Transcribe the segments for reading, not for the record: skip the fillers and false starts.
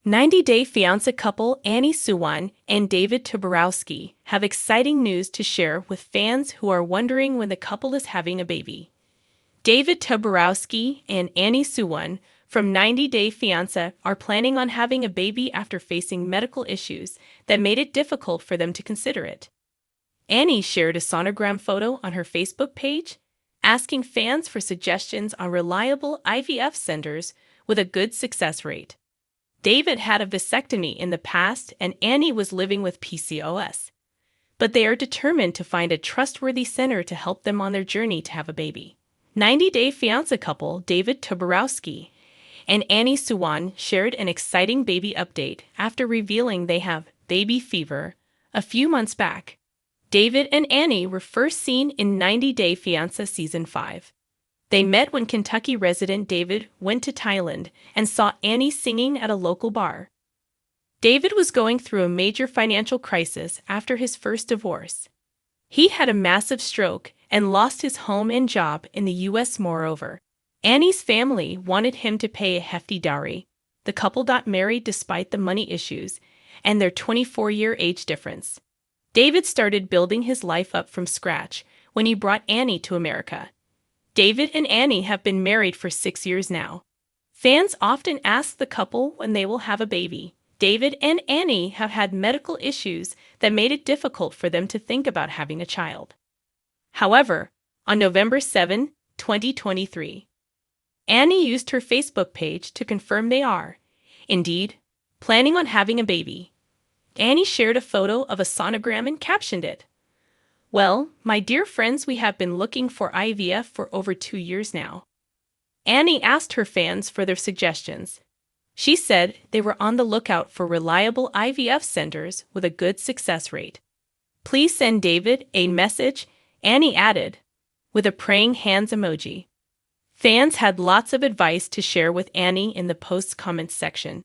90-day fiancé couple Annie Suwan and David Toborowski have exciting news to share with fans who are wondering when the couple is having a baby. David Toborowski and Annie Suwan from 90-Day Fiancé are planning on having a baby after facing medical issues that made it difficult for them to consider it. Annie shared a sonogram photo on her Facebook page, asking fans for suggestions on reliable IVF centers with a good success rate. David had a vasectomy in the past and Annie was living with PCOS. But they are determined to find a trustworthy center to help them on their journey to have a baby. 90-Day Fiancé couple David Toborowski and Annie Suwan shared an exciting baby update after revealing they have baby fever a few months back. David and Annie were first seen in 90-Day Fiancé Season 5. They met when Kentucky resident David went to Thailand and saw Annie singing at a local bar. David was going through a major financial crisis after his first divorce. He had a massive stroke and lost his home and job in the U.S. Moreover, Annie's family wanted him to pay a hefty dowry. The couple got married despite the money issues and their 24-year age difference. David started building his life up from scratch when he brought Annie to America. David and Annie have been married for 6 years now. Fans often ask the couple when they will have a baby. David and Annie have had medical issues that made it difficult for them to think about having a child. However, on November 7, 2023, Annie used her Facebook page to confirm they are, indeed, planning on having a baby. Annie shared a photo of a sonogram and captioned it, "Well, my dear friends, we have been looking for IVF for over 2 years now." Annie asked her fans for their suggestions. She said they were on the lookout for reliable IVF centers with a good success rate. "Please send David a message," Annie added, with a praying hands emoji. Fans had lots of advice to share with Annie in the post's comments section.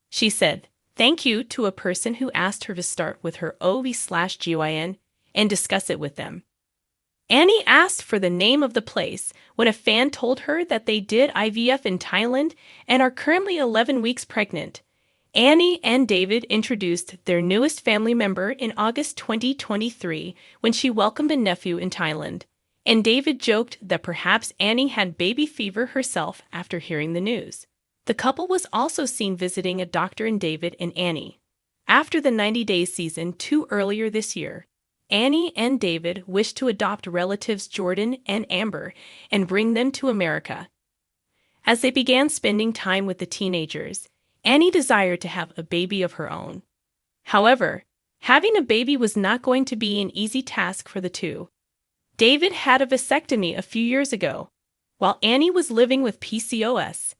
She said, "Thank you" to a person who asked her to start with her OB/GYN and discuss it with them. Annie asked for the name of the place when a fan told her that they did IVF in Thailand and are currently 11 weeks pregnant. Annie and David introduced their newest family member in August 2023 when she welcomed a nephew in Thailand, and David joked that perhaps Annie had baby fever herself after hearing the news. The couple was also seen visiting a doctor in David and Annie. After the 90-day season 2 earlier this year, Annie and David wished to adopt relatives Jordan and Amber and bring them to America. As they began spending time with the teenagers, Annie desired to have a baby of her own. However, having a baby was not going to be an easy task for the two. David had a vasectomy a few years ago, while Annie was living with PCOS.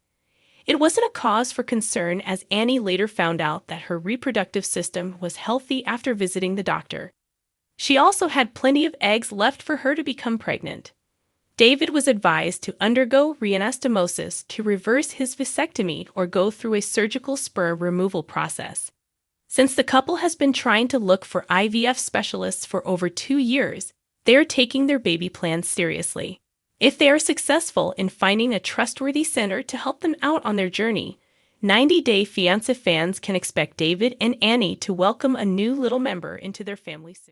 It wasn't a cause for concern as Annie later found out that her reproductive system was healthy after visiting the doctor. She also had plenty of eggs left for her to become pregnant. David was advised to undergo reanastomosis to reverse his vasectomy or go through a surgical sperm removal process. Since the couple has been trying to look for IVF specialists for over 2 years, they are taking their baby plans seriously. If they are successful in finding a trustworthy center to help them out on their journey, 90-Day Fiancé fans can expect David and Annie to welcome a new little member into their family soon.